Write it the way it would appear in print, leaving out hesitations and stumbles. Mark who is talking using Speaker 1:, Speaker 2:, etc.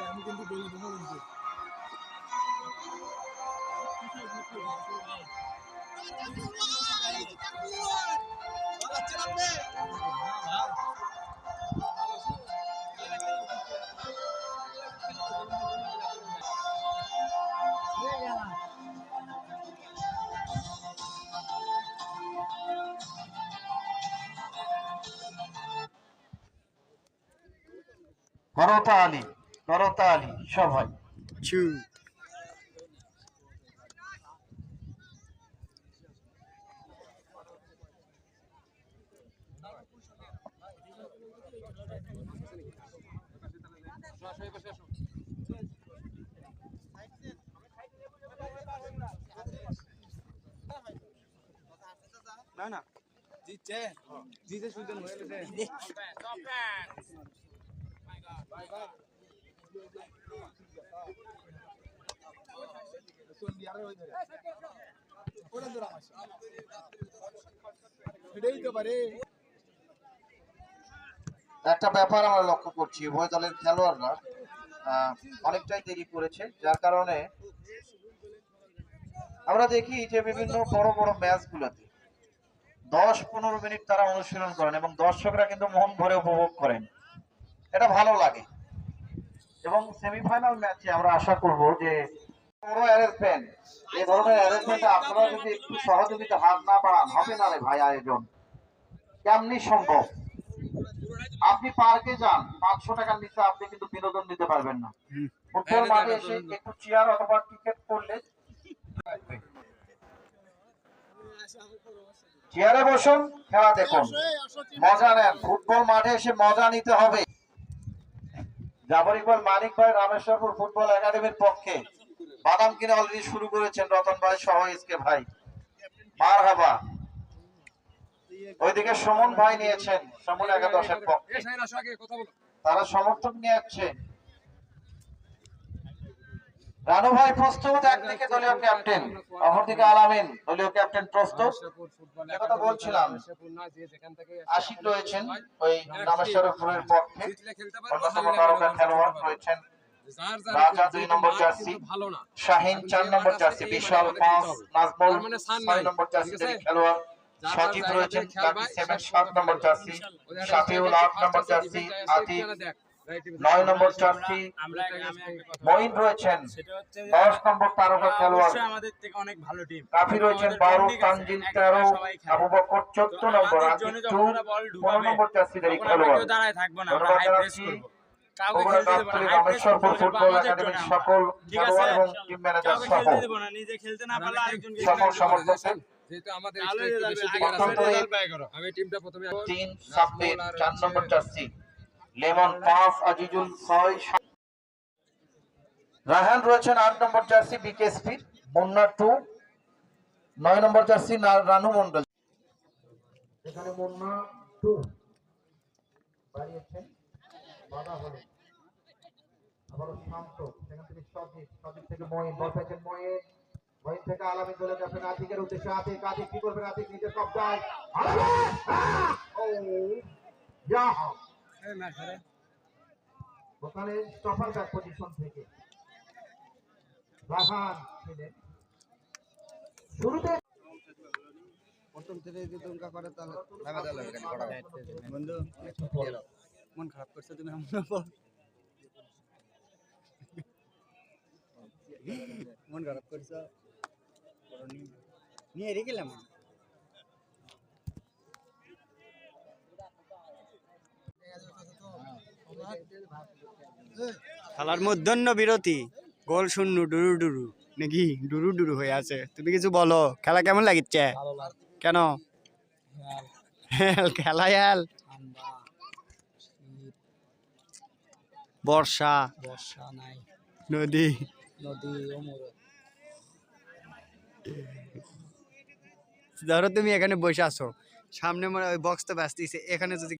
Speaker 1: আমি কিন্তু বলে দেবো কিন্তু
Speaker 2: করতালি করতালি সবাই।
Speaker 1: না না জিতছে জিতে সুজন হয়ে গেছে
Speaker 2: একটা ব্যাপার আমরা লক্ষ্য করছি, উভয় দলের খেলোয়াড়রা অনেকটাই দেরি করেছে, যার কারণে আমরা দেখি যে বিভিন্ন বড় বড় ম্যাচগুলোতে 10-15 মিনিট তারা অনুশীলন করেন এবং দর্শকরা কিন্তু মন ভরে উপভোগ করেন, এটা ভালো লাগে। এবং সেমিফাইনাল ম্যাচে আমরা আশা করব যে বড় অ্যারেঞ্জমেন্ট, এই ধরনের অ্যারেঞ্জমেন্টে আপনারা যদি একটু সহযোগিতা হাত না বাড়ান হবে না রে ভাই। আয়োজন কেমনি সম্ভব? আপনি পার্কে যান, 500 টাকার নিচে আপনি কিন্তু বিনোদন নিতে পারবেন না। ফুটবল মাঠে এসে একটু চেয়ার অথবা টিকিট করলে চেয়ারে বসুন, খেলা দেখুন, মজা নেন। ফুটবল মাঠে এসে মজা নিতে হবে। জাফর ইকবাল মানিক ভাই রামেশ্বরপুর ফুটবল একাডেমির পক্ষে বাদাম কিনে অলরেডি শুরু করেছেন রতন ভাই সহ এসকে ভাই। মারহাবা। ওইদিকে সুমন ভাই নিয়েছেন সুমন একাদশের পক্ষে, তারা সমর্থক নিয়ে আসছে। রানু ভাই প্রস্তুত, একদিকে দলীয় ক্যাপ্টেন, অপরদিকে আলামিন দলীয় ক্যাপ্টেন প্রস্তুত। কথা বলছিলাম, আশিক রয়েছেন ওই রামেশ্বরপুরের পক্ষে, অন্যতম তারকা খেলোয়াড় রয়েছেন রাজা 2 নম্বর জার্সি, শাহিন 4 নম্বর জার্সি, বিশাল 5, নাজমুল 6 নম্বর জার্সি খেলোয়াড়, সজীব রয়েছেন 7 নম্বর জার্সি, শাফিউল 8 নম্বর জার্সি, আতিফ 9 নম্বর জার্সি, মঈন রয়েছেন 10 নম্বর তারকা খেলোয়াড়,
Speaker 1: আমাদের থেকে অনেক ভালো টিম,
Speaker 2: কাফি রয়েছেন 12, তানজিল 13, আবু বকর 14 নম্বর, আতিফ 15 নম্বর জার্সিধারী খেলোয়াড়।
Speaker 1: দাঁড়ায় থাকবো না,
Speaker 2: ধন্যবাদ জানাচ্ছি রামেশ্বরপুর ফুটবল একাডেমির সকল খেলোয়াড় এবং টিম ম্যানেজার সহ
Speaker 1: নিজে খেলতে না পারলে আরেকজনকে
Speaker 2: সকল সমর্থকদের।
Speaker 3: যেহেতু আমাদের
Speaker 2: আমি টিমটা প্রথমে 3 সাব্বির 4 নম্বর জার্সি, লেমন 5, আজিজুল 6, রাহান রয়েছেন 8 নম্বর জার্সি বিকেএসপি, মুন্না 2, 9 নম্বর জার্সি রানু মন্ডল। এখানে মুন্না 2 বাড়িয়েছেন, বাধা হলো আবারও শান্ত, সেখান থেকে সজীব থেকে মঈন, বল পেয়েছেন মঈন থেকে আলামিন দলের ক্যাপ্টেন আতিকের উদ্দেশ্যে। আতিক কি করবেন? আতিক নিজের কবজায়, ওখানে স্টপার ব্যাক পজিশন থেকে রাহান ছিলেন শুরুতে।
Speaker 3: প্রথম থেকে যদি উনকা করে তাহলে বন্ধু মন খারাপ করছে তুমি মন খারাপ করছো নিয়ে রেখে গেলাম। খেলার মধ্যাহ্ন বিরতি, গোল শূন্য, ডুরু ডুরু নাকি ডুরু ডুরু হয়ে আছে। তুমি কিছু বলো, খেলা কেমন লাগিচ্ছে? কেন খেলা বর্ষা নাই, নদী ধরো তুমি এখানে বসে আছো, সামনে ওই বক্স তো ব্যস্ত, এখানে যদি